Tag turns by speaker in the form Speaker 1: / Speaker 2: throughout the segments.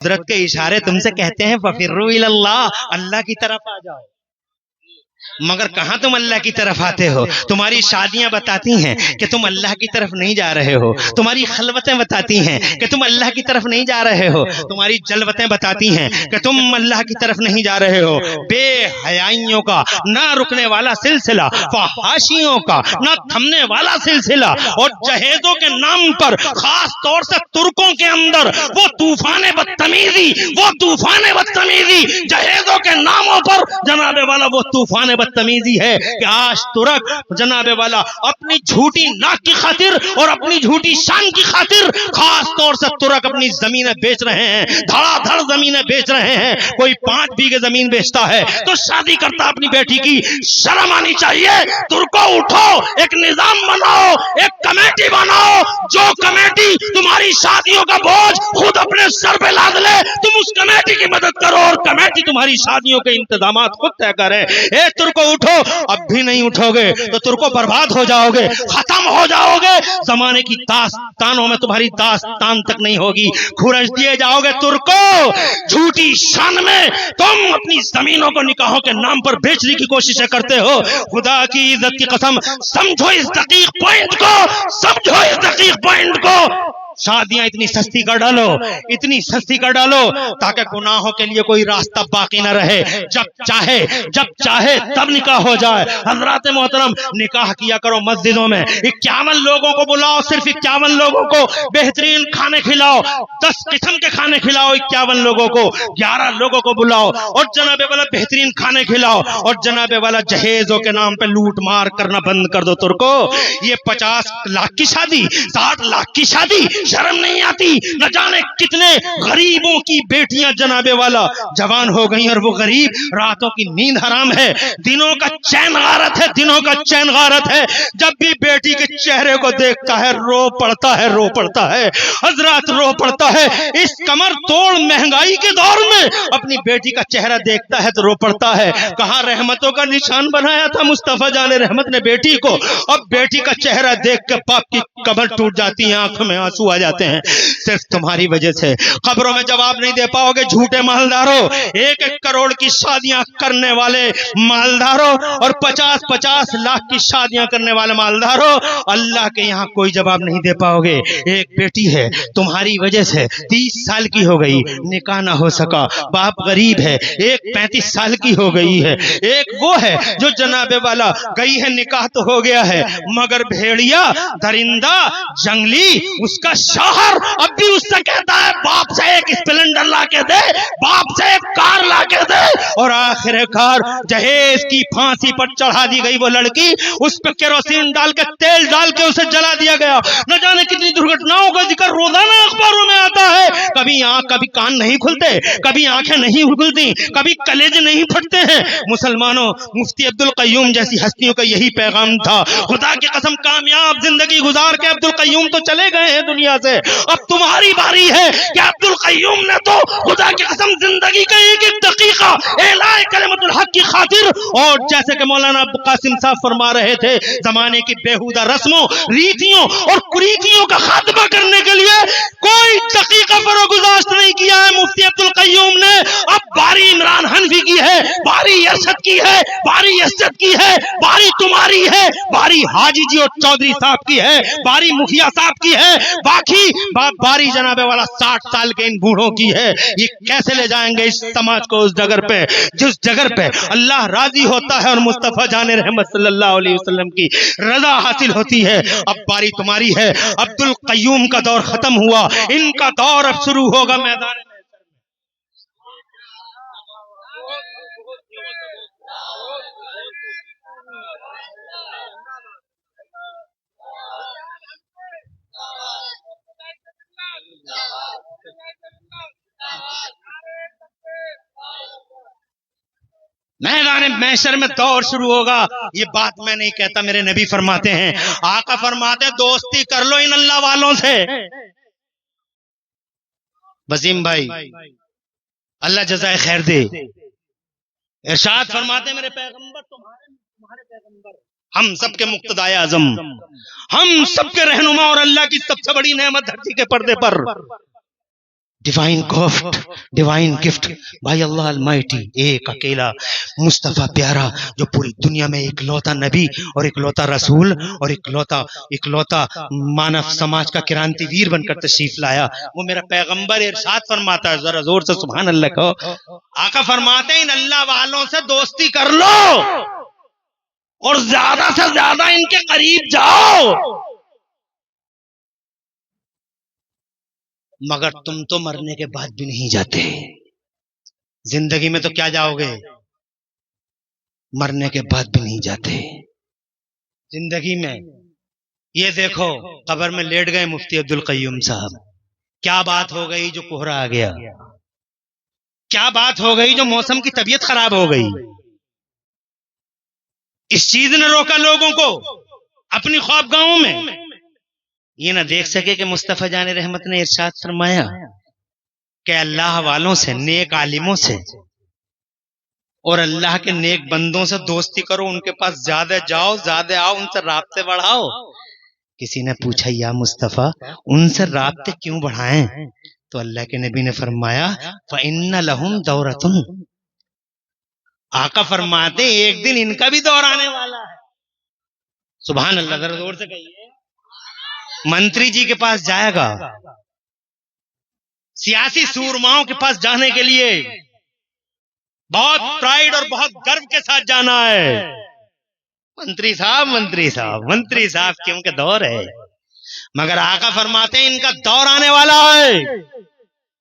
Speaker 1: قدرت کے اشارے تم سے کہتے ہیں ففروا الی اللہ، اللہ کی طرف آ جاؤ، مگر کہاں تم اللہ کی طرف آتے ہو؟ تمہاری شادیاں بتاتی ہیں کہ تم اللہ کی طرف نہیں جا رہے ہو، تمہاری خلوتیں بتاتی ہیں کہ تم اللہ کی طرف نہیں جا رہے ہو، تمہاری جلوتیں بتاتی ہیں کہ تم اللہ کی طرف نہیں جا رہے ہو۔ بے حیائیوں کا نہ رکنے والا سلسلہ، فحاشیوں کا نہ تھمنے والا سلسلہ، اور جہیزوں کے نام پر خاص طور سے ترکوں کے اندر وہ طوفان بدتمیزی، جہیزوں کے ناموں پر جناب والا وہ طوفان بدتمیزی ہے کہ آج ترک جناب والا اپنی جھوٹی ناک کی خاطر اور اپنی جھوٹی شان کی خاطر خاص طور سے ترک اپنی زمینیں بیچ رہے ہیں، دھڑا دھڑ زمینیں بیچ رہے ہیں۔ کوئی 5 بیگھے زمین بیچتا ہے تو شادی کرتا اپنی بیٹی کی، شرم آنی چاہیے۔ ترکو اٹھو، ایک نظام بناؤ، ایک کمیٹی بناؤ، جو کمیٹی تمہاری شادیوں کا بوجھ خود اپنے سر پہ لاد لے، تم اس کمیٹی کی مدد کرو اور کمیٹی تمہاری شادیوں کے انتظامات خود طے کرے۔ اے ترکو اٹھو، اب بھی نہیں اٹھو گے تو ترکو برباد ہو جاؤ گے، ختم ہو جاؤ گے، زمانے کی داستانوں میں تمہاری داستان تک نہیں ہوگی، کھرچ دیے جاؤ گے۔ ترکو جھوٹی شان میں تم اپنی زمینوں کو نکاحوں کے نام پر بیچنے کی کوششیں کرتے ہو۔ خدا کی عزت کی قسم، سمجھو اس دقیق پوائنٹ کو، سمجھو اس دقیق پوائنٹ کو۔ شادیاں اتنی سستی کر ڈالو، اتنی سستی کر ڈالو تاکہ گناہوں کے لیے کوئی راستہ باقی نہ رہے، جب چاہے تب نکاح ہو جائے۔ حضرات محترم، نکاح کیا کرو مسجدوں میں، 51 لوگوں کو بلاؤ، صرف 51 لوگوں کو بہترین کھانے کھلاؤ، 10 قسم کے کھانے کھلاؤ 51 لوگوں کو، 11 لوگوں کو بلاؤ اور جناب والا بہترین کھانے کھلاؤ، اور جناب والا جہیزوں کے نام پہ لوٹ مار کرنا بند کر دو۔ ترکو، یہ 50 لاکھ کی شادی، 60 لاکھ کی شادی، شرم نہیں آتی؟ نہ جانے کتنے غریبوں کی بیٹیاں جناب والا جوان ہو گئی اور وہ غریب راتوں کی نیند حرام ہے، دنوں کا چین غارت ہے، دنوں کا چین غارت ہے، جب بھی بیٹی کے چہرے کو دیکھتا ہے رو پڑتا ہے حضرات، رو پڑتا ہے۔ اس کمر توڑ مہنگائی کے دور میں اپنی بیٹی کا چہرہ دیکھتا ہے تو رو پڑتا ہے۔ کہاں رحمتوں کا نشان بنایا تھا مصطفیٰ جان رحمت نے بیٹی کو، اب بیٹی کا چہرہ دیکھ کے باپ کی کمر ٹوٹ جاتی ہے، آنکھوں میں آنسو آ جاتے ہیں، صرف تمہاری وجہ سے۔ قبروں میں جواب نہیں دے پاؤ گے جھوٹے مالداروں، 1-1 کروڑ کی شادیاں کرنے والے مالداروں اور 50-50 لاکھ کی شادیاں کرنے والے مالداروں، اللہ کے یہاں کوئی جواب نہیں دے پاؤ گے۔ ایک بیٹی ہے تمہاری وجہ سے 30 سال کی ہو گئی، نکاح نہ ہو سکا، باپ غریب ہے، ایک 35 سال کی ہو گئی ہے، ایک وہ ہے جو جناب والا گئی ہے، نکاح تو ہو گیا ہے مگر بھیڑیا درندہ جنگلی اس کا شوہر اب بھی اس سے کہتا ہے باپ سے ایک اسپلنڈر لا کے دے، باپ سے ایک کار لا کے دے، اور آخر کار جہیز کی پھانسی پر چڑھا دی گئی وہ لڑکی، اس پہ کیروسین ڈال کے تیل ڈال کے اسے جلا دیا گیا۔ نہ جانے کتنی درگھٹناؤں کا ذکر روزانہ اخباروں میں آتا ہے، کبھی آنکھ کبھی کان نہیں کھلتے، کبھی آنکھیں نہیں کھلتی، کبھی کلیجے نہیں پھٹتے ہیں۔ مسلمانوں، مفتی عبد القیوم جیسی ہستیوں کا یہی پیغام تھا۔ خدا کی قسم کامیاب زندگی گزار کے عبد القیوم تو چلے گئے ہیں دنیا سے، اب تمہاری باری ہے کہ عبد القیوم نے تو خدا کی قسم زندگی کا 1-1 دقیقہ اعلاء کلمت الحق کی خاطر، اور جیسے کہ مولانا عبد القاسم صاحب فرما رہے تھے، زمانے کی بےہودہ رسموں، ریتیوں اور کریتیوں کا خاتمہ کرنے کے لیے کوئی دقیقہ فروگزاشت نہیں کیا ہے مفتی عبد القیوم نے۔ اب باری عمران حنفی کی ہے، باری ارشد کی ہے، باری اسد کی ہے، باری تمہاری ہے، باری حاجی جی اور چودھری صاحب کی ہے، باری مکھیا صاحب کی ہے، باقی باری جناب والا 60 سال کے ان بوڑھوں کی ہے۔ یہ کیسے لے جائیں گے اس سماج کو اس جگہ پہ جس جگہ پہ اللہ راضی ہوتا ہے اور مصطفیٰ جان رحمت صلی اللہ علیہ وسلم کی رضا حاصل ہوتی ہے۔ اب باری تمہاری ہے، عبد القیوم کا دور ختم ہوا، ان کا دور اب شروع ہوگا میدان میں۔ میدان محشر میں دور شروع ہوگا۔ یہ بات میں نہیں کہتا، میرے نبی فرماتے ہیں، آقا فرماتے ہیں دوستی کر لو ان اللہ والوں سے۔ وسیم بھائی اللہ جزائے خیر دے، ارشاد فرماتے ہیں میرے پیغمبر، تمہارے پیغمبر ہم سب کے مقتدائے اعظم، ہم سب کے رہنما اور اللہ کی سب سے بڑی نعمت دھرتی کے پردے پر ڈیوائن گفٹ بھائی اللہ المائٹی، ایک اکیلا مصطفیٰ پیارا جو پوری دنیا میں ایک لوتا نبی اور ایک لوتا رسول اور ایک لوتا مانو سماج کا کرانتی ویر بن کر تشریف لایا، وہ میرا پیغمبر ارشاد فرماتا ہے، ذرا زور سے سبحان اللہ کہو، آقا فرماتے ہیں ان اللہ والوں سے دوستی کر لو اور زیادہ سے زیادہ ان کے قریب جاؤ، مگر تم تو مرنے کے بعد بھی نہیں جاتے، زندگی میں تو کیا جاؤ گے، مرنے کے بعد بھی نہیں جاتے زندگی میں۔ یہ دیکھو قبر میں لیٹ گئے مفتی عبدالقیوم صاحب، کیا بات ہو گئی جو کوہرا آ گیا، کیا بات ہو گئی جو موسم کی طبیعت خراب ہو گئی، اس چیز نے روکا لوگوں کو اپنی خوابگاہوں میں، یہ نہ دیکھ سکے کہ مصطفیٰ جان رحمت نے ارشاد فرمایا کہ اللہ والوں سے، نیک عالموں سے اور اللہ کے نیک بندوں سے دوستی کرو، ان کے پاس زیادہ جاؤ، زیادہ آؤ، ان سے رابطے بڑھاؤ۔ کسی نے پوچھا یا مصطفیٰ ان سے رابطے کیوں بڑھائیں؟ تو اللہ کے نبی نے فرمایا فَإِنَّ لَهُمْ دَوْرَةٌ، آقا فرماتے ایک دن ان کا بھی دور آنے والا ہے۔ سبحان اللہ، ذرا زور سے کہیے۔ منتری جی کے پاس جائے گا، سیاسی سورماؤں کے پاس جانے کے لیے بہت پرائیڈ اور بہت گرو کے ساتھ جانا ہے، منتری صاحب کیوں کہ دور ہے، مگر آقا فرماتے ہیں ان کا دور آنے والا ہے۔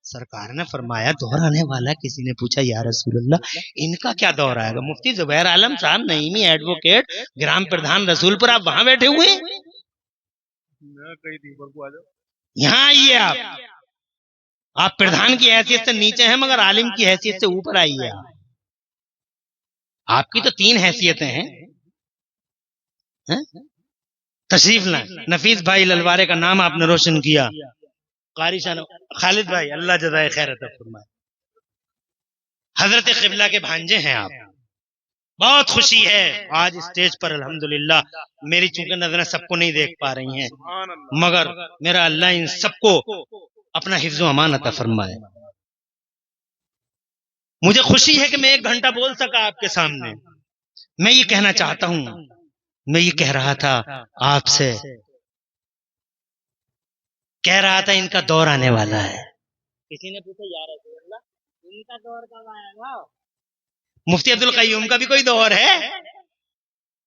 Speaker 1: سرکار نے فرمایا دور آنے والا، کسی نے پوچھا یا رسول اللہ ان کا کیا دور آئے گا؟ مفتی زبیر عالم صاحب نعیمی ایڈوکیٹ گرام پردھان رسول پر، آپ وہاں بیٹھے ہوئے ہیں، یہاں آئیے، آپ پردھان کی حیثیت سے نیچے ہیں مگر عالم کی حیثیت سے اوپر آئیے، آپ کی تو 3 حیثیتیں ہیں، تشریف لائیں۔ نفیس بھائی للوارے کا نام آپ نے روشن کیا، قاری خالد بھائی اللہ جزائے خیر عطا فرمائے، حضرت قبلہ کے بھانجے ہیں آپ، بہت خوشی ہے آج اسٹیج پر الحمدللہ، میری چونکہ نظریں سب کو نہیں دیکھ پا رہی ہیں مگر میرا اللہ ان سب کو اپنا حفظ و امان عطا فرمائے۔ مجھے خوشی ہے کہ میں 1 گھنٹہ بول سکا آپ کے سامنے۔ میں یہ کہنا چاہتا ہوں، میں یہ کہہ رہا تھا آپ سے، کہہ رہا تھا ان کا دور آنے والا ہے۔ کسی نے پوچھا یا رسول اللہ ان کا دور کب آئے گا؟ مفتی عبدالقیوم کا بھی کوئی دور ہے؟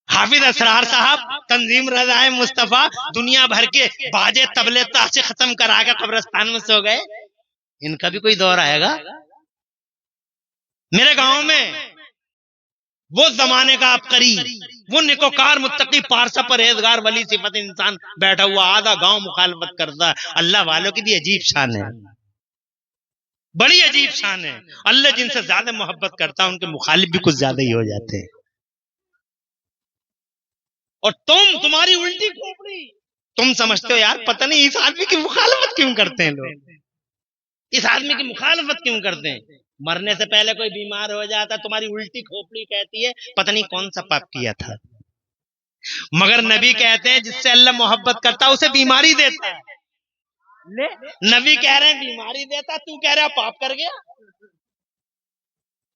Speaker 1: حافظ اسرار صاحب تنظیم رضائے مصطفیٰ دنیا بھر کے باجے طبلے تاشے ختم کرا کے قبرستان میں سو گئے، ان کا بھی کوئی دور آئے گا؟ میرے گاؤں میں وہ زمانے کا عبقری، وہ نیکوکار متقی پارسا پرہیزگار ولی صفت انسان بیٹھا ہوا، آدھا گاؤں مخالفت کرتا ہے۔ اللہ والوں کی بھی عجیب شان ہے، بڑی عجیب شان ہے، اللہ جن سے زیادہ محبت کرتا ہے ان کے مخالف بھی کچھ زیادہ ہی ہو جاتے ہیں، اور تمہاری الٹی کھوپڑی، تم سمجھتے ہو یار پتہ نہیں اس آدمی کی مخالفت کیوں کرتے ہیں لوگ، اس آدمی کی مخالفت کیوں کرتے ہیں؟ مرنے سے پہلے کوئی بیمار ہو جاتا تمہاری الٹی کھوپڑی کہتی ہے پتہ نہیں کون سا پاپ کیا تھا، مگر نبی کہتے ہیں جس سے اللہ محبت کرتا اسے بیماری دیتا ہے، نبی کہہ رہے ہیں بیماری دیتا، تو کہہ رہا پاپ کر گیا۔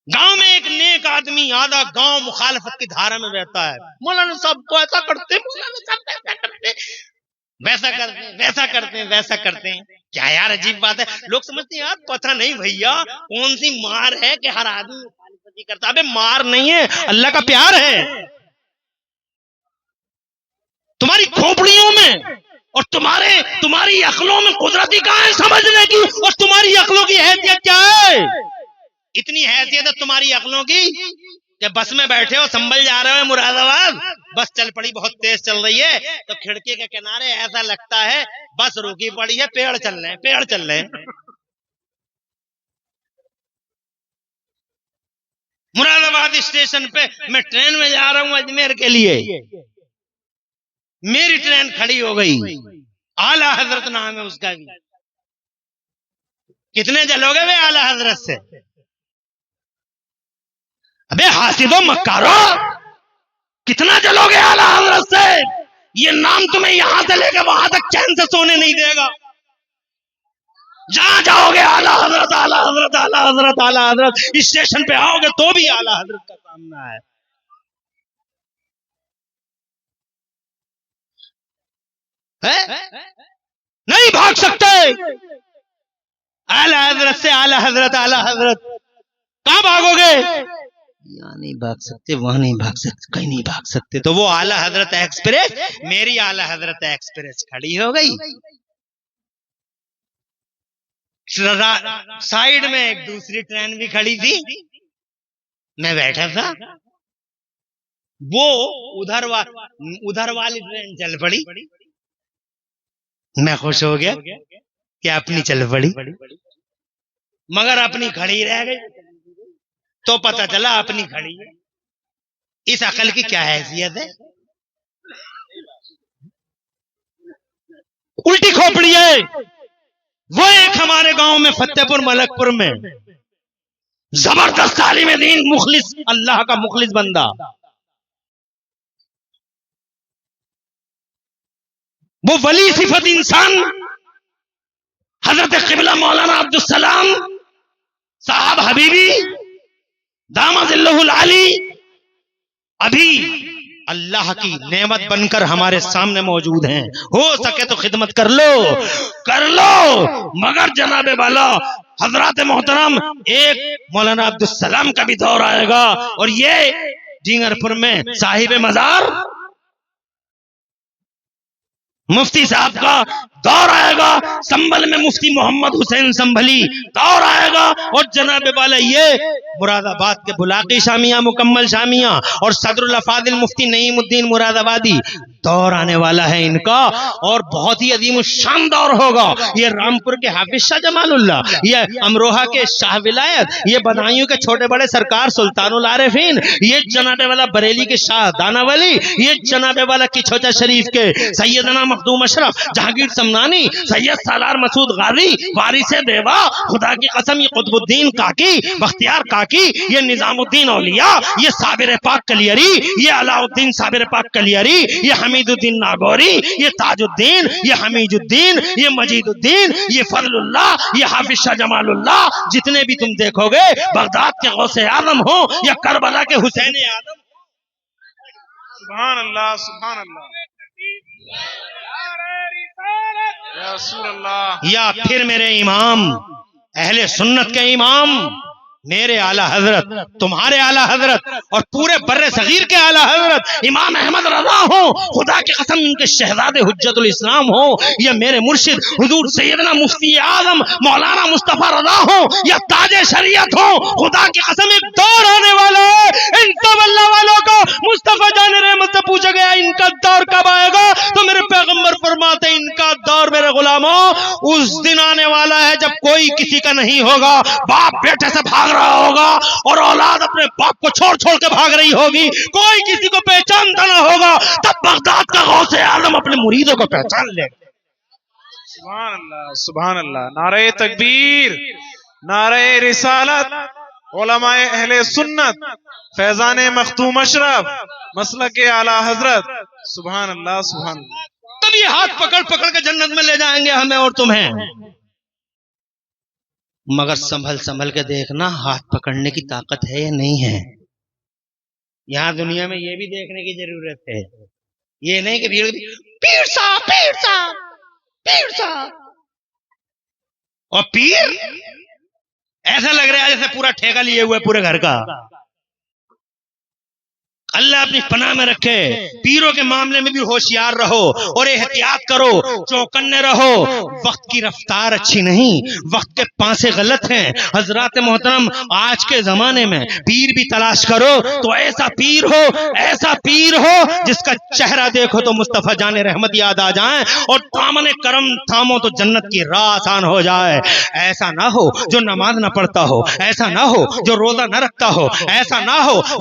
Speaker 1: گاؤں میں ایک نیک آدمی، آدھا گاؤں مخالفت کی دھارا میں بہتا ہے، مولانا صاحب کو ایسا کرتے، مولانا صاحب ایسا کرتے، ویسا کرتے ہیں، ویسا کرتے ہیں، ویسا کرتے ہیں۔ کیا یار عجیب بات ہے، لوگ سمجھتے ہیں یار پتہ نہیں بھیا کون سی مار ہے کہ ہر آدمی مخالفت ہی کرتا، ابے مار نہیں ہے، اللہ کا پیار ہے تمہاری کھوپڑیوں میں اور تمہاری عقلوں میں قدرتی کہاں ہے سمجھنے کی، اور تمہاری عقلوں کی حیثیت کیا ہے؟ اتنی حیثیت ہے تمہاری عقلوں کی کہ بس میں بیٹھے ہو، سنبھل جا رہے ہو مراد آباد، بس چل پڑی بہت تیز چل رہی ہے تو کھڑکی کے کنارے ایسا لگتا ہے بس روکی پڑی ہے، پیڑ چل رہے ہیں۔ مراد آباد اسٹیشن پہ میں ٹرین میں جا رہا ہوں اجمیر کے لیے، میری ٹرین کھڑی ہو گئی، اعلیٰ حضرت نام ہے اس کا بھی، کتنے جلو گے بے اعلیٰ حضرت سے؟ ابے حاسدو مکارو کتنا جلو گے اعلیٰ حضرت سے؟ یہ نام تمہیں یہاں سے لے کے وہاں تک چین سے سونے نہیں دے گا۔ جہاں جاؤ گے اعلیٰ حضرت اعلیٰ حضرت اعلیٰ حضرت اعلیٰ حضرت، اسٹیشن پہ آؤ گے تو بھی اعلیٰ حضرت کا سامنا ہے. نہیں بھاگ سکتے اعلیٰ حضرت سے. اعلیٰ حضرت اعلیٰ حضرت کہاں بھاگو گے؟ یہاں نہیں بھاگ سکتے، وہاں نہیں بھاگ سکتے، کہیں نہیں بھاگ سکتے. تو وہ اعلیٰ حضرت ایکسپریس، میری اعلیٰ حضرت ایکسپریس کھڑی ہو گئی. سائیڈ میں ایک دوسری ٹرین بھی کھڑی تھی، میں بیٹھا تھا، وہ ادھر والی ٹرین چل پڑی، میں خوش ہو گیا کہ اپنی چل پڑی، مگر اپنی کھڑی رہ گئی. تو پتہ چلا اپنی کھڑی ہے. اس عقل کی کیا حیثیت ہے؟ الٹی کھوپڑی ہے. وہ ایک ہمارے گاؤں میں فتح پور ملک پور میں زبردست عالم دین، مخلص، اللہ کا مخلص بندہ، وہ ولی صفت انسان حضرت قبلہ مولانا عبدالسلام صاحب حبیبی دامت اللہ العالی ابھی اللہ کی نعمت بن کر ہمارے سامنے موجود ہیں. ہو سکے تو خدمت کر لو. مگر جناب والا حضرات محترم، ایک مولانا عبدالسلام کا بھی دور آئے گا، اور یہ ڈینگر پور میں صاحب مزار مفتی صاحب کا دور آئے گا، سنبھل میں مفتی محمد حسین سنبھلی دور آئے گا، اور جناب والا یہ مراد آباد کے بلاقی شامیہ، مکمل شامیہ، اور صدر الافاضل مفتی نعیم الدین مراد آبادی دور آنے والا ہے ان کا، اور بہت ہی عظیم الشان دور ہوگا. یہ رامپور کے حافظ شاہ جمال اللہ، یہ امروہہ کے شاہ ولایت، یہ بدایوں کے چھوٹے بڑے سرکار سلطان العارفین، یہ جناب والا بریلی کے شاہ دانا ولی، یہ جناب والا کچھوچا شریف کے سیدنا مخدوم اشرف جہانگیر سمنانی، سید سالار مسعود غازی وارث دیوا، خدا کی قسم یہ قطب الدین کاکی، بختیار کاکی، یہ نظام الدین اولیاء، یہ صابر پاک کلیری، یہ علاء الدین صابر پاک کلیری، یہ حمید الدین ناگوری، یہ تاج الدین، یہ حمید الدین، یہ مجید الدین، یہ فضل اللہ، یہ حافظ شاہ جمال اللہ، جتنے بھی تم دیکھو گے بغداد کے غوث اعظم ہو یا کربلا کے حسین اعظم.
Speaker 2: سبحان اللہ سبحان اللہ یا رسول اللہ.
Speaker 1: یا پھر میرے امام، اہل سنت کے امام، میرے اعلیٰ حضرت، تمہارے اعلیٰ حضرت، اور پورے بر صغیر کے اعلیٰ حضرت امام احمد رضا ہو، خدا کی قسم ان کے شہزادے حجت الاسلام ہو، یا میرے مرشد حضور سیدنا مفتی اعظم مولانا مصطفیٰ رضا ہو، یا تاج شریعت ہو، خدا کی قسم ایک دور آنے والا ہے ان سب اللہ والوں کو مصطفیٰ جان رحمت سے پوچھا گیا ان کا دور کب آئے گا، تو میرے پیغمبر فرماتے ان کا دور میرے غلاموں اس دن آنے والا ہے جب کوئی کسی کا نہیں ہوگا، باپ بیٹے سے بھاگ رہا ہوگا اور اولاد اپنے باپ کو چھوڑ چھوڑ کے بھاگ رہی ہوگی، کوئی کسی کو پہچانتا نہ ہوگا، تب بغداد کا غوث اعظم اپنے مریدوں کو پہچان لے.
Speaker 2: سبحان اللہ سبحان اللہ. نعرہ تکبیر، نعرہ رسالت، علماء اہل سنت، فیضان مختوم اشرف، مسلک اعلیٰ حضرت. سبحان اللہ سبحان اللہ.
Speaker 1: تب یہ ہاتھ پکڑ پکڑ کے جنت میں لے جائیں گے ہمیں اور تمہیں. مگر سنبھل سنبھل کے دیکھنا ہاتھ پکڑنے کی طاقت ہے یا نہیں ہے. یہاں دنیا میں یہ بھی دیکھنے کی ضرورت ہے، یہ نہیں کہ پیر صاحب پیر صاحب پیر صاحب، اور پیر ایسا لگ رہا ہے جیسے پورا ٹھیکہ لیے ہوئے پورے گھر کا. اللہ اپنی پناہ میں رکھے. پیروں کے معاملے میں بھی ہوشیار رہو اور احتیاط کرو، چوکنے رہو. وقت کی رفتار اچھی نہیں، وقت کے پانسے غلط ہیں. حضرات محترم آج کے زمانے میں پیر بھی تلاش کرو تو ایسا پیر ہو جس کا چہرہ دیکھو تو مصطفیٰ جان رحمت یاد آ جائیں، اور دامن کرم تھامو تو جنت کی راہ آسان ہو جائے. ایسا نہ ہو جو نماز نہ پڑھتا ہو، ایسا نہ ہو جو روزہ نہ رکھتا ہو، ایسا نہ ہو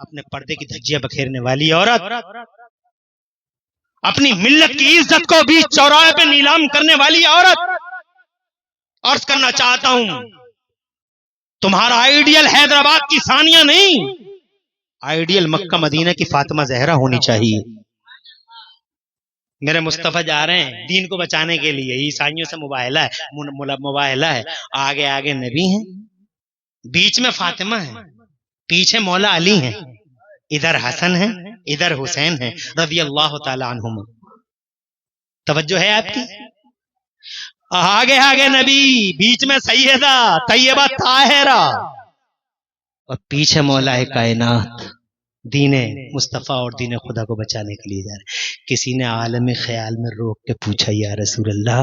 Speaker 1: اپنے پردے کی دھجیاں بکھیرنے والی عورت، اپنی ملت کی عزت کو بیچ چوراہے پہ نیلام کرنے والی عورت. عرض کرنا چاہتا ہوں تمہارا آئیڈیل حیدرآباد کی ثانیہ نہیں، آئیڈیل مکہ مدینہ کی فاطمہ زہرا ہونی چاہیے. میرے مصطفیٰ جا رہے ہیں دین کو بچانے کے لیے، عیسائیوں سے مباہلہ ہے. آگے آگے نبی ہیں، بیچ میں فاطمہ ہے، پیچھے مولا علی ہیں، ادھر حسن ہے ادھر حسین ہے رضی اللہ تعالی عنہما. توجہ ہے آپ کی؟ آگے آگے نبی، بیچ میں سیدہ طیبہ طاہرہ اور پیچھے مولا کائنات. دین مصطفیٰ اور دین خدا کو بچانے کے لیے جا رہے. کسی نے عالم خیال میں روک کے پوچھا یا رسول اللہ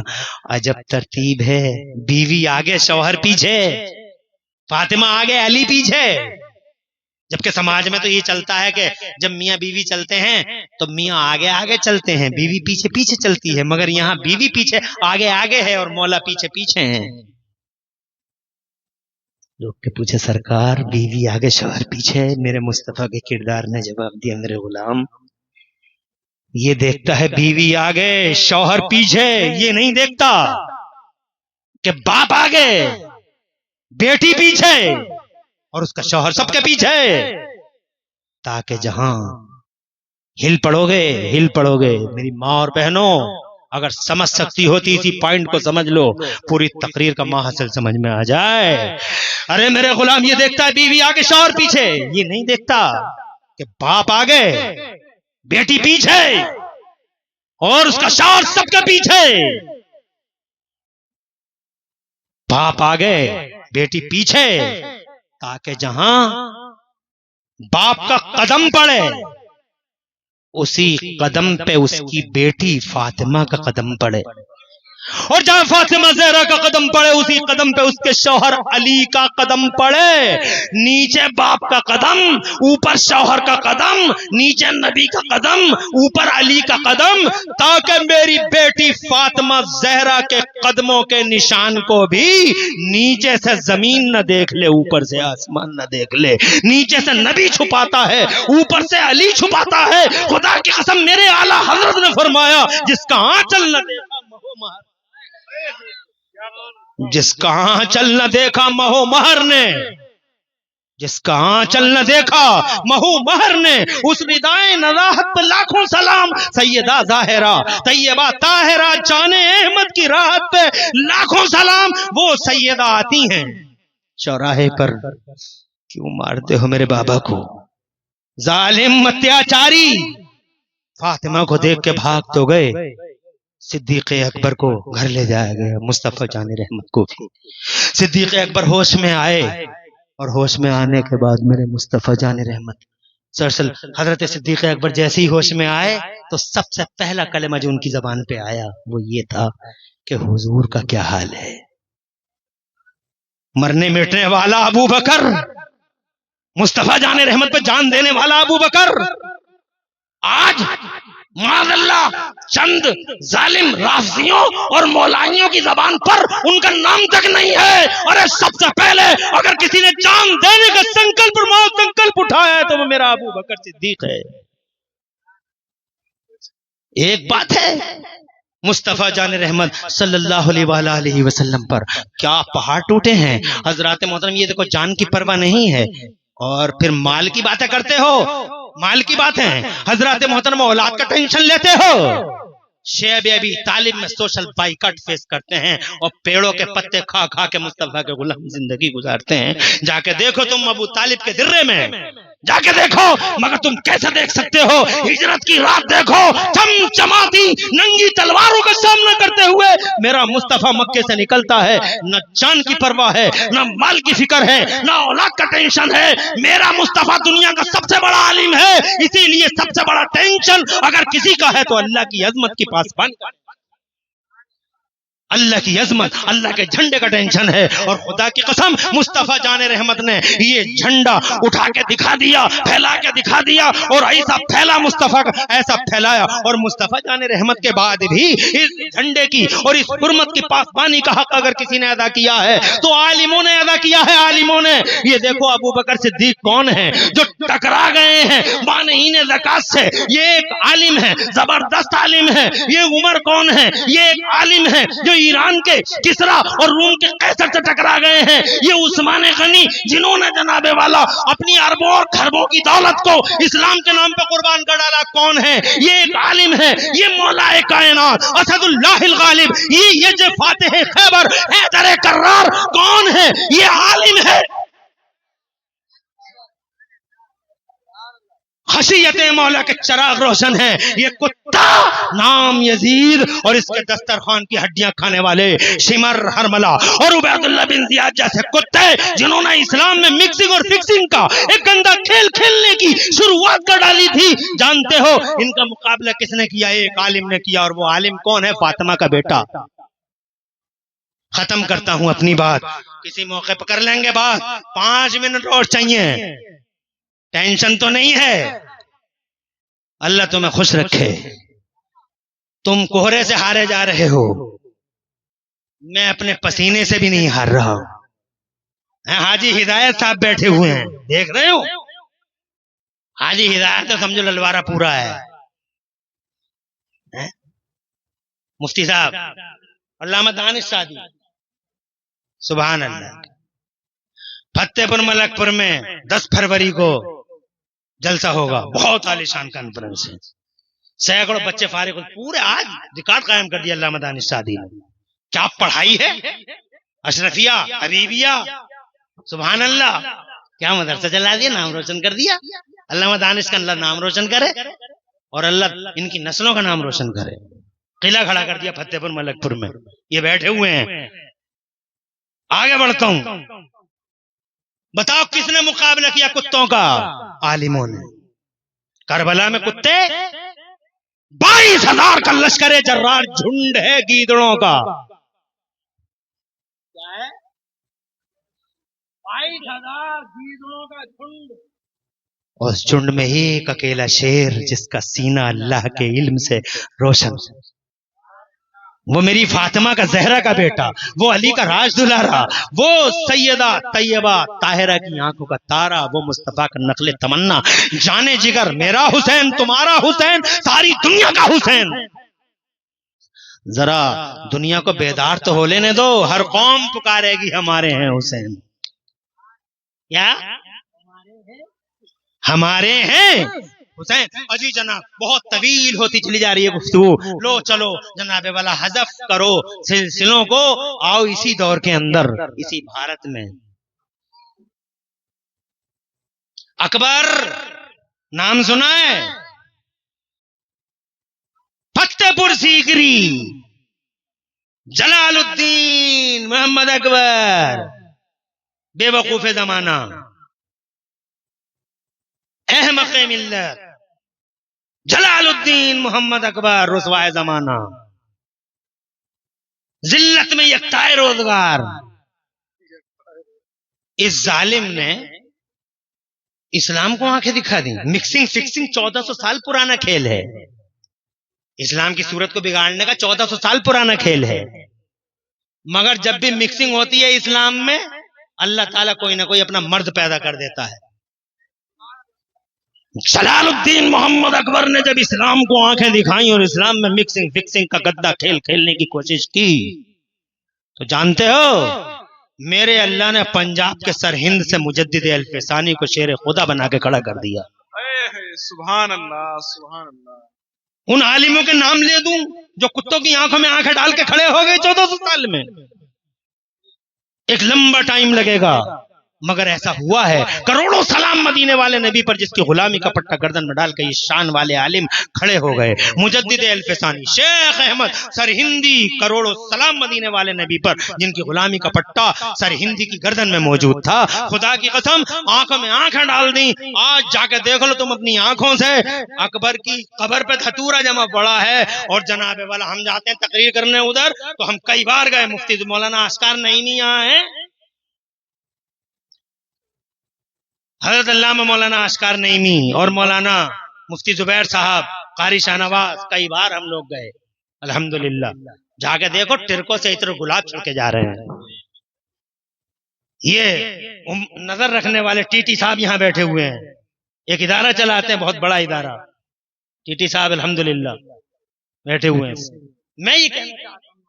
Speaker 1: عجب ترتیب ہے، بیوی آگے شوہر پیچھے، فاطمہ آگے علی پیچھے. جبکہ سماج میں تو یہ چلتا ہے کہ جب میاں بیوی چلتے ہیں تو میاں آگے آگے چلتے ہیں، بیوی پیچھے پیچھے چلتی ہے. مگر یہاں بیوی پیچھے آگے آگے ہے اور مولا پیچھے پیچھے ہیں. لوگ کے پوچھے سرکار بیوی آگے شوہر پیچھے. میرے مصطفیٰ کے کردار نے جواب دیا میرے غلام یہ دیکھتا ہے بیوی آگے شوہر پیچھے، یہ نہیں دیکھتا کہ باپ آگے بیٹی پیچھے اور اس کا شوہر سب کے پیچھے. تاکہ جہاں ہل پڑو گے میری ماں اور بہنوں. اگر سمجھ سکتی ہوتی اسی پوائنٹ کو سمجھ لو، پوری تقریر کا ماحصل سمجھ میں آ جائے. ارے میرے غلام یہ دیکھتا ہے بیوی آگے شوہر پیچھے، یہ نہیں دیکھتا کہ باپ آگے بیٹی پیچھے اور اس کا شوہر سب کے پیچھے. باپ آگے بیٹی پیچھے تاکہ جہاں باپ کا قدم پڑے اسی قدم پہ اس کی بیٹی فاطمہ کا قدم پڑے، اور جہاں فاطمہ زہرا کا قدم پڑے اسی قدم پہ اس کے شوہر علی کا قدم پڑے. نیچے باپ کا قدم، اوپر شوہر کا قدم، نیچے نبی کا قدم، اوپر علی کا قدم، تاکہ میری بیٹی فاطمہ زہرا کے قدموں کے نشان کو بھی نیچے سے زمین نہ دیکھ لے، اوپر سے آسمان نہ دیکھ لے. نیچے سے نبی چھپاتا ہے، اوپر سے علی چھپاتا ہے. خدا کی قسم میرے اعلیٰ حضرت نے فرمایا جس کا آنچل نہ دیکھا مہو مہر، جس کا آنچل نہ دیکھا مہو مہر نے، جس کا آنچل نہ دیکھا مہو مہر نے، اس ندائے نزاہت پہ لاکھوں سلام. سیدہ ظاہرہ طیبہ طاہرہ جان احمد کی راحت پہ لاکھوں سلام. وہ سیدہ آتی ہیں چوراہے پر، کیوں مارتے ہو میرے بابا کو، ظالم اتیاچاری. فاطمہ کو دیکھ کے بھاگ تو گئے، صدیق اکبر کو گھر لے جایا گیا، مصطفیٰ جان رحمت کو بھی. صدیق اکبر ہوش میں آئے اور ہوش میں آنے کے بعد میرے مصطفیٰ جان رحمت سرسل حضرت صدیق اکبر جیسے ہی ہوش میں آئے تو سب سے پہلا کلمہ جو ان کی زبان پہ آیا وہ یہ تھا کہ حضور کا کیا حال ہے. مرنے مٹنے والا ابو بکر، مصطفیٰ جان رحمت پہ جان دینے والا ابو بکر، آج معاذ اللہ چند ظالم رافضیوں اور مولائیوں کی زبان پر ان کا نام تک نہیں ہے. اور سب سے پہلے اگر کسی نے جان دینے کا سنکلپ اٹھایا ہے تو وہ میرا ابو بکر صدیق ہے. ایک بات ہے مصطفیٰ جان رحمت صلی اللہ علیہ وآلہ وسلم پر کیا پہاڑ ٹوٹے ہیں. حضرات محترم یہ دیکھو جان کی پرواہ نہیں ہے اور پھر مال کی باتیں کرتے ہو، مال کی باتیں. حضرات محترم اولاد کا ٹینشن لیتے ہو. شیب ابی طالب میں سوشل بائیکاٹ فیس کرتے ہیں اور پیڑوں کے پتے کھا کھا کے مصطفیٰ کے غلام زندگی گزارتے ہیں. جا کے دیکھو تم ابو طالب کے درے میں جا کے دیکھو، مگر تم کیسے دیکھ سکتے ہو؟ ہجرت کی رات دیکھو، چمچماتی ننگی تلواروں کا سامنا کرتے ہوئے میرا مصطفیٰ مکے سے نکلتا ہے. نہ جان کی پرواہ ہے، نہ مال کی فکر ہے، نہ اولاد کا ٹینشن ہے. میرا مصطفیٰ دنیا کا سب سے بڑا عالم ہے، اسی لیے سب سے بڑا ٹینشن اگر کسی کا ہے تو اللہ کی عظمت کی پاسبانی کا. اللہ کی عظمت، اللہ کے جھنڈے کا ٹینشن ہے. اور خدا کی قسم مصطفیٰ جان رحمت نے یہ جھنڈا اٹھا کے دکھا دیا، پھیلا کے دکھا دیا، اور ایسا پھیلا مصطفیٰ کا، ایسا پھیلایا. اور مصطفیٰ جان رحمت کے بعد بھی اس جھنڈے کی اور اس حرمت کی پاسبانی کا حق اگر کسی نے ادا کیا ہے تو عالموں نے ادا کیا ہے. عالموں نے. یہ دیکھو ابو بکر صدیق کون ہے جو ٹکرا گئے ہیں مانعین زکات سے. یہ ایک عالم ہے، زبردست عالم ہے. یہ عمر کون ہے؟ یہ ایک عالم ہے جو ایران کے کسرا اور روم کے قیصر سے ٹکرا گئے ہیں. یہ عثمان غنی جنہوں نے جناب والا اپنی اربوں اور خربوں کی دولت کو اسلام کے نام پہ قربان کر ڈالا، کون ہے؟ یہ ایک عالم ہے. یہ مولا کائنات اسد اللہ الغالب، یہ جو فاتح خیبر حیدر کرار کون ہے؟ یہ عالم ہے. خشیت مولا کے چراغ روشن ہے. یہ کتا نام یزید اور اس کے دسترخوان کی ہڈیاں کھانے والے شمر ہرملا اور عبید اللہ بن زیاد جیسے کتے جنہوں نے اسلام میں مکسنگ اور فکسنگ کا ایک گندا کھیل کھیلنے کی شروعات کر ڈالی تھی. جانتے ہو ان کا مقابلہ کس نے کیا؟ ایک عالم نے کیا. اور وہ عالم کون ہے؟ فاطمہ کا بیٹا. ختم کرتا ہوں اپنی بات، کسی موقع پہ کر لیں گے بات. 5 منٹ اور چاہیے. ٹینشن تو نہیں ہے. اللہ تمہیں خوش رکھے. تم کوہرے سے ہارے جا رہے ہو، میں اپنے پسینے سے بھی نہیں ہار رہا ہوں. حاجی ہدایت صاحب بیٹھے ہوئے ہیں، دیکھ رہے ہو. حاجی ہدایت تو سمجھو للوارا پورا ہے. مفتی صاحب علامہ دانش سعدی، سبحان اللہ. فتح پور ملک پور میں 10 فروری کو جلسہ ہوگا، بہت عالیشان کانفرنس ہے. سینکڑوں بچے فارغ ہو. پورے آج ریکارڈ قائم کر دیا علامہ دانش سعدی نے. کیا پڑھائی ہے، اشرفیہ، حبیبیہ، سبحان اللہ. کیا مدرسہ چلا دیا، نام روشن کر دیا. علامہ دانش کا اللہ نام روشن کرے اور اللہ ان کی نسلوں کا نام روشن کرے. قلعہ کھڑا کر دیا فتح پور ملک پور میں. یہ بیٹھے ہوئے ہیں. آگے بڑھتا ہوں. بتاؤ کس نے مقابلہ کیا کتوں کا؟ عالموں نے. کربلا میں کتے 22,000 کا لشکر جرار جھنڈ ہے گیدڑوں کا. کیا ہے؟ 22,000 گیدڑوں کا جھنڈ. اور اس جھنڈ میں ایک اکیلا شیر جس کا سینہ اللہ کے علم سے روشن. وہ میری فاطمہ کا زہرا کا بیٹا، وہ علی کا راج دلارا، وہ سیدہ طیبہ طاہرہ کی آنکھوں کا تارا، وہ مصطفیٰ کا نقل تمنا، جانے جگر میرا حسین، تمہارا حسین، ساری دنیا کا حسین. ذرا دنیا کو بیدار تو ہو لینے دو. ہر قوم پکارے گی ہمارے ہیں حسین. کیا ہمارے ہیں حسین؟ اجی جناب بہت طویل ہوتی چلی جا رہی ہے گفتگو. لو چلو جناب والا حذف کرو سلسلوں کو. آؤ اسی دور کے اندر، اسی بھارت میں اکبر نام سنا ہے؟ فتح پور سیکری، جلال الدین محمد اکبر، بے وقوف زمانہ، احمق ملت، جلال الدین محمد اکبر رسوائے زمانہ، ذلت میں یکتائے روزگار. اس ظالم نے اسلام کو آنکھیں دکھا دی. مکسنگ فکسنگ 1400 سال پرانا کھیل ہے. اسلام کی صورت کو بگاڑنے کا 1400 سال پرانا کھیل ہے. مگر جب بھی مکسنگ ہوتی ہے اسلام میں، اللہ تعالیٰ کوئی نہ کوئی اپنا مرد پیدا کر دیتا ہے. جلال الدین محمد اکبر نے جب اسلام کو آنکھیں دکھائیں اور اسلام میں مکسنگ فکسنگ کا گدا کھیل کھیلنے کی کوشش کی، تو جانتے ہو میرے اللہ نے پنجاب کے سرہند سے مجدد الفسانی کو شیر خدا بنا کے کھڑا کر دیا.
Speaker 2: سبحان اللہ، سبحان اللہ.
Speaker 1: ان عالموں کے نام لے دوں جو کتوں کی آنکھوں میں آنکھیں ڈال کے کھڑے ہو گئے 1400 سال میں. ایک لمبا ٹائم لگے گا. مگر ایسا ہوا ہے کروڑوں سلام مدینے والے نبی پر جس کی غلامی کا پٹا گردن میں ڈال کے یہ شان والے عالم کھڑے ہو گئے. مجدد الفسانی شیخ احمد سرہندی کروڑوں سلام مدینے والے نبی پر جن کی غلامی کا پٹا سرہندی کی گردن میں موجود تھا. خدا کی قسم آنکھوں میں آنکھیں ڈال دیں. آج جا کے دیکھ لو تم اپنی آنکھوں سے اکبر کی قبر پہ دھتورا جمع پڑا ہے. اور جناب والا ہم جاتے ہیں تقریر کرنے ادھر تو ہم کئی بار گئے, مفتی مولانا اشکار نعیمی یہاں ہیں, حضرت علامہ مولانا اشکار نعیمی اور مولانا مفتی زبیر صاحب قاری شاہ نواز کئی بار ہم لوگ گئے. الحمدللہ جا کے دیکھو ٹرکوں سے اتنے گلاب چھڑ کے جا رہے ہیں. یہ نظر رکھنے والے ٹی ٹی صاحب یہاں بیٹھے ہوئے ہیں, ایک ادارہ چلاتے ہیں, بہت بڑا ادارہ. ٹی ٹی صاحب الحمدللہ بیٹھے ہوئے ہیں. میں یہ کہنا چاہتا ہوں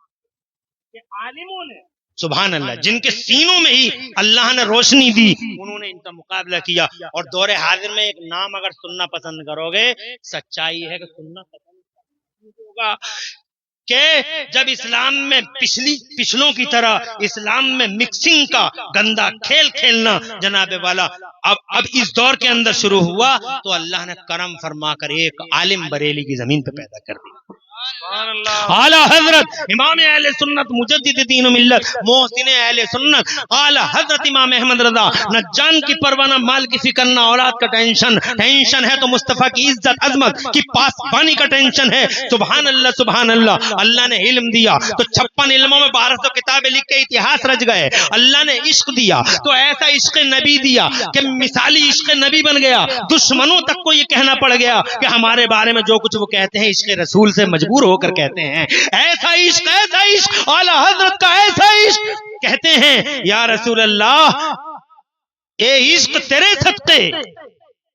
Speaker 1: کہ عالموں نے سبحان اللہ جن کے سینوں میں ہی اللہ نے روشنی دی انہوں نے ان کا مقابلہ کیا. اور دور حاضر میں ایک نام اگر سننا پسند کرو گے, سچائی ہے کہ سننا پسند ہوگا کہ جب اسلام میں پچھلوں کی طرح اسلام میں مکسنگ کا گندا کھیل کھیلنا جناب والا اب اس دور کے اندر شروع ہوا تو اللہ نے کرم فرما کر ایک عالم بریلی کی زمین پہ پیدا کر دیا. اعلی حضرت امام اہل سنت مجدد دین و ملت محسن اہل سنت اعلی حضرت امام احمد رضا, نہ جان کی پرواہ نہ مال کی فکر نہ اولاد کا ٹینشن ہے تو مصطفیٰ کی عزت عظمت کی پاسبانی کا ٹینشن ہے. سبحان اللہ سبحان اللہ. اللہ نے علم دیا تو 56 علموں میں 1200 کتابیں لکھ کے اتہاس رچ گئے. اللہ نے عشق دیا تو ایسا عشق نبی دیا کہ مثالی عشق نبی بن گیا. دشمنوں تک کو یہ کہنا پڑ گیا کہ ہمارے بارے میں جو کچھ وہ کہتے ہیں عشق رسول سے مجبور ہو کر کہتے ہیں. ایسا عشق اعلی حضرت کا ایسا عشق کہتے ہیں یا رسول اللہ اے عشق تیرے صدقے.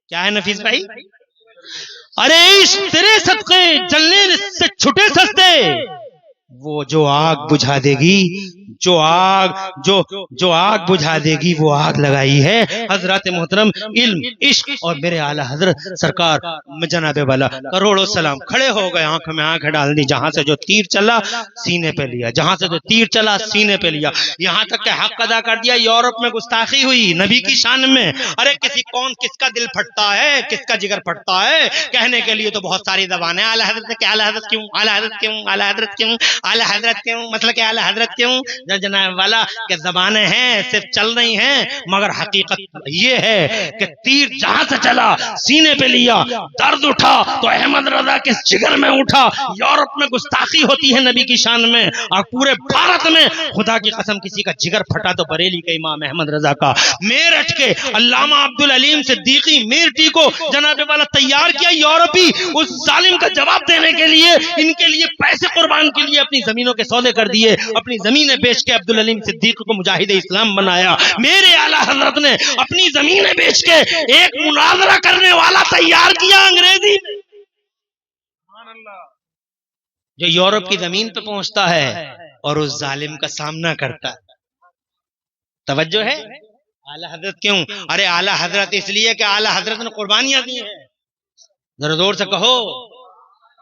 Speaker 1: کیا ہے نفیس بھائی؟ ارے عشق تیرے صدقے جلنے سے چھٹے سستے. وہ جو آگ بجھا دے گی جو آگ بجھا دے گی وہ آگ لگائی ہے. حضرات محترم علم عشق اور میرے اعلی حضرت سرکار جناب والا کروڑوں سلام کھڑے ہو گئے, آنکھ میں آنکھ ڈال دی. جہاں سے جو تیر چلا سینے پہ لیا, جہاں سے جو تیر چلا سینے پہ لیا, یہاں تک کہ حق ادا کر دیا. یورپ میں گستاخی ہوئی نبی کی شان میں. ارے کس کا دل پھٹتا ہے, کس کا جگر پھٹتا ہے, کہنے کے لیے تو بہت ساری زبانیں. اعلی حضرت نے کہ اعلی حضرت کیوں, اعلی حضرت کیوں, اعلی حضرت کیوں, اعلی حضرت کیوں, مطلب کہ اعلی حضرت کیوں. جناب والا کہ زبانیں ہیں صرف چل رہی ہیں مگر حقیقت یہ ہے کہ تیر جہاں سے چلا سینے پہ لیا. درد اٹھا تو احمد رضا کے جگر میں اٹھا. یورپ میں گستاخی ہوتی ہے نبی کی شان میں اور پورے بھارت میں خدا کی قسم کسی کا جگر پھٹا تو بریلی کے امام احمد رضا کا. میرٹھ کے علامہ عبدالعلیم صدیقی میرٹی کو جناب والا تیار کیا یورپی اس ظالم کا جواب دینے کے لیے. ان کے لیے پیسے قربان کے لیے اپنی زمینوں کے سودے کر دیے, اپنی زمینیں بیچ کے عبدالعلیم صدیق کو مجاہد اسلام بنایا. میرے اعلی حضرت نے اپنی زمینیں بیچ کے ایک مناظرہ کرنے والا تیار کیا انگریزی میں جو یورپ کی زمین پہ پہنچتا ہے اور اس ظالم کا سامنا کرتا ہے. توجہ ہے؟ اعلی حضرت کیوں؟ ارے اعلی حضرت اس لیے کہ اعلی حضرت نے قربانیاں دی ہیں. ذرا زور سے کہو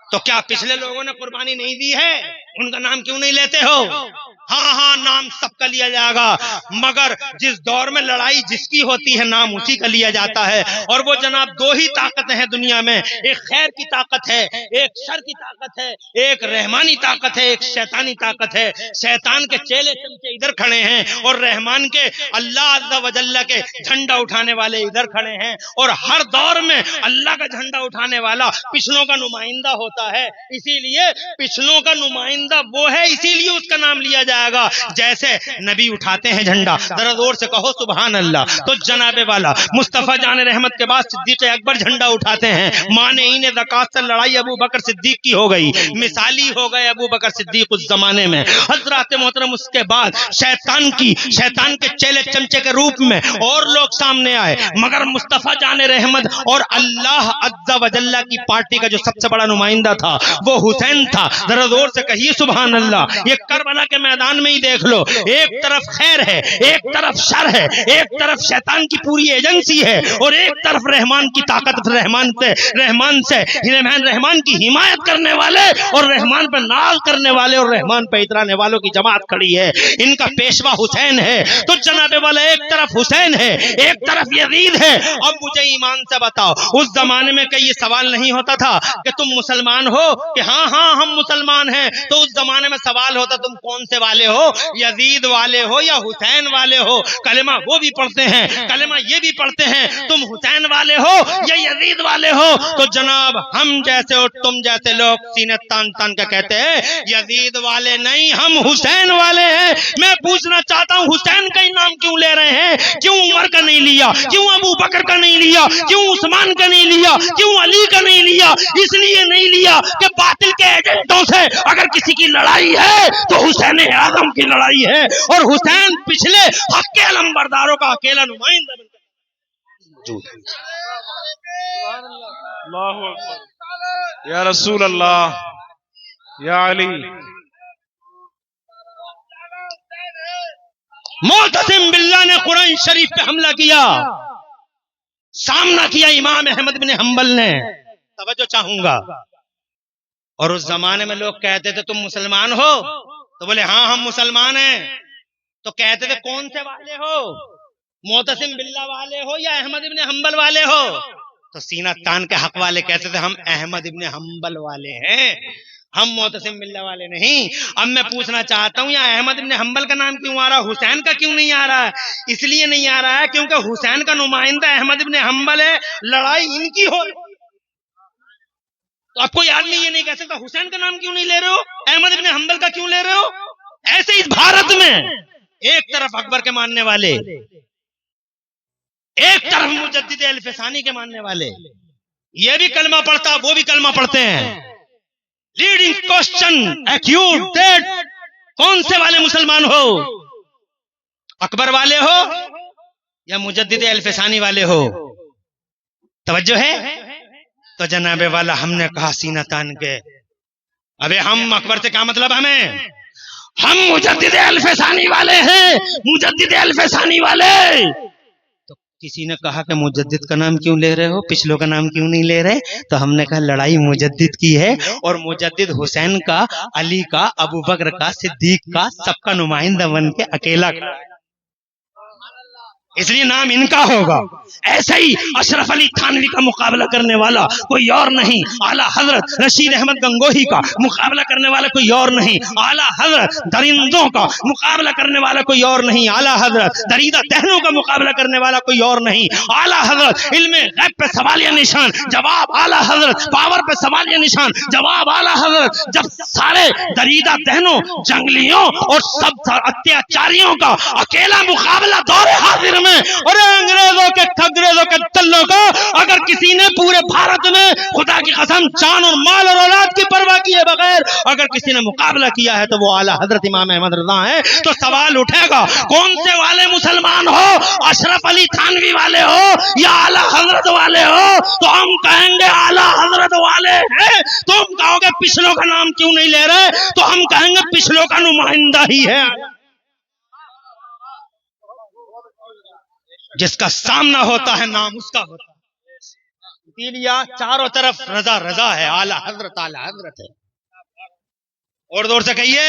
Speaker 1: تو کیا پچھلے لوگوں نے قربانی نہیں دی ہے؟ ان کا نام کیوں نہیں لیتے ہو؟ ہاں نام سب کا لیا جائے گا مگر جس دور میں لڑائی جس کی ہوتی ہے نام اسی کا لیا جاتا ہے. اور وہ جناب دو ہی طاقتیں ہیں دنیا میں, ایک خیر کی طاقت ہے, ایک شر کی طاقت ہے, ایک رحمانی طاقت ہے, ایک شیطانی طاقت ہے. شیطان کے چیلے چمچے ادھر کھڑے ہیں اور رحمان کے اللہ عز و جل کے جھنڈا اٹھانے والے ادھر کھڑے ہیں. اور ہر دور میں اللہ کا جھنڈا اٹھانے والا پچھلوں کا نمائندہ ہوتا ہے. اسی لیے پچھلوں کا نمائندہ وہ ہے, اسی لیے اس کا نام لیا جائے گا. جیسے نبی اٹھاتے ہیں جھنڈا, ذرا زور سے کہو سبحان اللہ, تو جناب والا مصطفیٰ جان رحمت کے بعد صدیق اکبر جھنڈا اٹھاتے ہیں. مانعین زکات سے لڑائی ابو بکر صدیق کی ہو گئی, مثالی ہو گئے ابو بکر صدیق اس زمانے میں. حضرات محترم اس کے بعد شیطان کے چیلے چمچے کے روپ میں اور لوگ سامنے آئے مگر مصطفیٰ جان رحمت اور اللہ عز و جل کی پارٹی کا جو سب سے بڑا نمائندہ تھا وہ حسین تھا. ذرا زور سے کہیے سبحان اللہ. یہ کربلا کے میدان میدان میں ہی دیکھ لو، ایک طرف خیر ہے، ایک طرف شر ہے، ایک طرف شیطان کی پوری ایجنسی ہے، اور ایک طرف رحمان کی طاقت، رحمان کی حمایت کرنے والے اور رحمان پہ ناز کرنے والے اور رحمان پہ اترانے والوں کی جماعت کھڑی ہے۔ ان کا پیشوا حسین ہے۔ تو جناب والا ایک طرف حسین ہے، ایک طرف یزید ہے۔ اب مجھے ایمان سے بتاؤ، اس زمانے میں کئی یہ سوال نہیں ہوتا تھا کہ تم مسلمان ہو؟ کہ ہاں ہم مسلمان ہیں۔ تو اس زمانے میں سوال ہوتا تم کون سے والے ہو؟ یزید والے ہو یا حسین والے ہو؟ کلمہ وہ بھی پڑھتے ہیں، کلمہ یہ بھی پڑھتے ہیں، تم حسین والے ہو یا یزید والے ہو؟ تو جناب ہم جیسے اور تم جیسے لوگ سینے تان تان کا کہتے ہیں یزید والے نہیں، ہم حسین والے ہیں۔ میں پوچھنا چاہتا ہوں حسین کا ہی نام کیوں لے رہے ہیں؟ کیوں عمر کا نہیں لیا؟ کیوں ابو بکر کا نہیں لیا؟ کیوں عثمان کا نہیں لیا؟ کیوں علی کا نہیں لیا؟ اس لیے نہیں لیا کہ باطل کے ایجنٹوں سے اگر کسی کی لڑائی ہے تو حسین اعظم کی لڑائی ہے، اور حسین پچھلے حق کے علمبرداروں کا اکیلا نمائندہ بن کر موجود ہے۔
Speaker 2: اللہ اکبر، یا رسول اللہ، یا علی۔
Speaker 1: معتصم باللہ نے قرآن شریف پہ حملہ کیا، سامنا کیا امام احمد بن حنبل نے۔ توجہ چاہوں گا، اور اس زمانے میں لوگ کہتے تھے تم مسلمان ہو؟ تو بولے ہاں ہم مسلمان ہیں۔ تو کہتے تھے کون سے والے ہو؟ معتصم باللہ والے ہو یا احمد بن حنبل والے ہو؟ تو سینہ تان کے حق والے کہتے تھے ہم احمد بن حنبل والے ہیں، ہم معتصم باللہ والے نہیں۔ اب میں پوچھنا چاہتا ہوں یہاں احمد بن حنبل کا نام کیوں آ رہا، حسین کا کیوں نہیں آ رہا ہے؟ اس لیے نہیں آ رہا ہے کیونکہ حسین کا نمائندہ احمد بن حنبل ہے، لڑائی ان کی ہو۔ تو اب کوئی آدمی یہ نہیں کہہ سکتا حسین کا نام کیوں نہیں لے رہے ہو، احمد بن حنبل کا کیوں لے رہے ہو؟ ایسے اس بھارت میں ایک طرف اکبر کے ماننے والے، ایک طرف مجدد الفسانی کے ماننے والے، یہ بھی کلمہ پڑھتا وہ بھی کلمہ پڑھتے ہیں۔ لیڈنگ کوسچن ایکیوٹ ڈیٹ، کون سے والے مسلمان ہو؟ اکبر والے ہو یا مجدد الفسانی والے ہو؟ توجہ ہے؟ تو جناب والا ہم نے کہا سینہ تان کے ابے ہم اکبر سے کیا مطلب، ہم مجدد الفسانی والے ہیں، مجدد الفسانی والے۔ تو کسی نے کہا کہ مجدد کا نام کیوں لے رہے ہو، پچھلوں کا نام کیوں نہیں لے رہے؟ تو ہم نے کہا لڑائی مجدد کی ہے، اور مجدد حسین کا، علی کا، ابو بکر کا، صدیق کا، سب کا نمائندہ بن کے اکیلا کھڑا ہے، اس لیے نام ان کا ہوگا۔ ایسے ہی اشرف علی تھانوی کا مقابلہ کرنے والا کوئی اور نہیں، اعلیٰ حضرت رشید احمد گنگوہی کا مقابلہ کرنے والا کوئی اور نہیں، اعلیٰ حضرت درندوں کا مقابلہ کرنے والا کوئی اور نہیں، اعلیٰ حضرت دریدہ دہنوں کا مقابلہ کرنے والا کوئی اور نہیں، اعلیٰ حضرت علم غیب پہ سوالیہ نشان جواب، اعلیٰ حضرت پاور پہ سوالیہ نشان جواب، اعلیٰ حضرت جب سارے دریدہ دہنوں، جنگلیوں اور سب اتیاچاریوں کا اکیلا مقابلہ دور حاضر میں، اور انگریزوں کے دلوں کو اگر کسی نے پورے بھارت میں خدا کی قسم جان اور مال اور اولاد کی پرواہ کیے بغیر اگر کسی نے مقابلہ کیا ہے تو وہ اعلیٰ حضرت امام احمد رضا ہے۔ تو سوال اٹھے گا کون سے والے مسلمان ہو، اشرف علی تھانوی والے ہو یا اعلیٰ حضرت والے ہو؟ تو ہم کہیں گے اعلیٰ حضرت والے ہیں۔ تم کہو گے پچھلوں کا نام کیوں نہیں لے رہے، تو ہم کہیں گے پچھلوں کا نمائندہ ہی ہے، جس کا سامنا ہوتا ہے نام اس کا ہوتا ہے۔ اسی لیے چاروں طرف رضا رضا ہے، اعلیٰ حضرت ہے۔ اور دور سے کہیے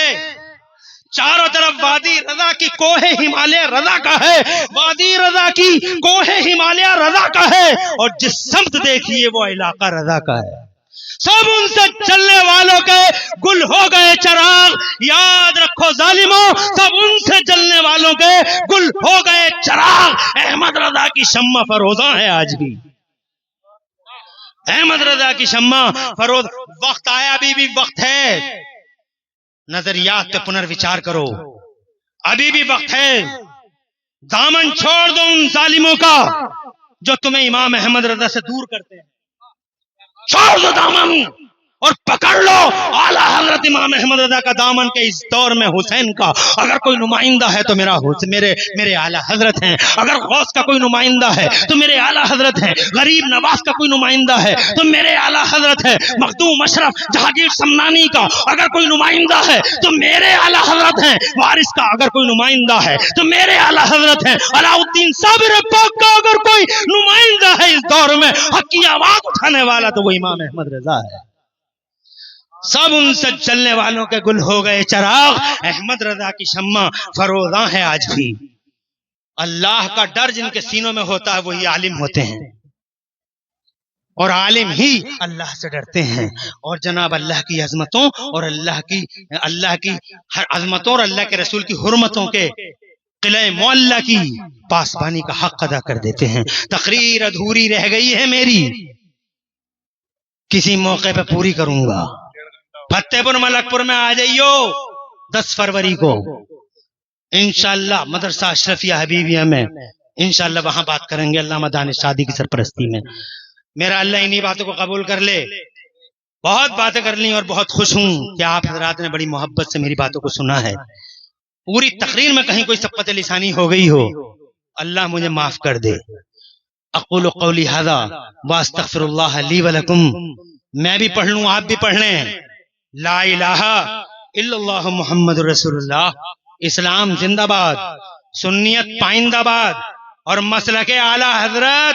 Speaker 1: چاروں طرف وادی رضا کی کوہ ہمالیہ رضا کا ہے، وادی رضا کی کوہ ہمالیہ رضا کا ہے، اور جس سمت دیکھیے وہ علاقہ رضا کا ہے۔ سب ان سے چلنے والوں کے گل ہو گئے چراغ، یاد رکھو ظالموں، سب ان سے چلنے والوں کے گل ہو گئے چراغ۔ احمد رضا کی شمع فروزاں ہے آج بھی، احمد رضا کی شمع فروز۔ وقت آیا، ابھی بھی وقت ہے، نظریات پہ پنر وچار کرو، ابھی بھی وقت ہے۔ دامن چھوڑ دو ان ظالموں کا جو تمہیں امام احمد رضا سے دور کرتے ہیں، چھوڑ دو دامن اور پکڑ لو اعلیٰ حضرت امام احمد رضا کا دامن کے اس دور میں حسین کا اگر کوئی نمائندہ ہے تو میرے اعلیٰ حضرت ہیں. اگر غوث کا کوئی نمائندہ ہے تو میرے اعلیٰ حضرت ہیں. غریب نواز کا کوئی نمائندہ ہے تو میرے اعلیٰ حضرت ہیں. مخدوم اشرف جہانگیر سمنانی کا اگر کوئی نمائندہ ہے تو میرے اعلیٰ حضرت ہیں. وارث کا اگر کوئی نمائندہ ہے تو میرے اعلیٰ حضرت ہیں. علاؤالدین صابر پاک کا اگر کوئی نمائندہ ہے اس دور میں حق کی آواز اٹھانے والا تو وہ امام احمد رضا ہے. سب ان سے چلنے والوں کے گل ہو گئے چراغ. احمد رضا کی شمع فروزاں ہے آج بھی. اللہ کا ڈر جن کے سینوں میں ہوتا ہے وہی عالم ہوتے ہیں اور عالم ہی اللہ سے ڈرتے ہیں. اور جناب اللہ کی عظمتوں اور اللہ کی ہر عظمتوں اور اللہ کے رسول کی حرمتوں کے قلعہ معلیٰ کی پاسبانی کا حق ادا کر دیتے ہیں. تقریر ادھوری رہ گئی ہے میری, کسی موقع پہ پوری کروں گا. فتح پور ملک پور میں آ جائیو 10 فروری کو انشاءاللہ مدرسہ اشرفیہ حبیبیہ میں انشاءاللہ وہاں بات کریں گے علامہ دانش شادی کی سرپرستی میں. میرا اللہ انہی باتوں کو قبول کر لے. بہت باتیں کر لی اور بہت خوش ہوں کہ آپ حضرات نے بڑی محبت سے میری باتوں کو سنا ہے. پوری تقریر میں کہیں کوئی سبقت لسانی ہو گئی ہو اللہ مجھے معاف کر دے. اقول قولی ھذا واستغفر اللہ لی ولکم. میں بھی پڑھ لوں آپ بھی پڑھ لیں. لا الہ الا اللہ محمد رسول اللہ. اسلام زندہ باد, سنیت پائندہ باد, اور مسلک اعلی حضرت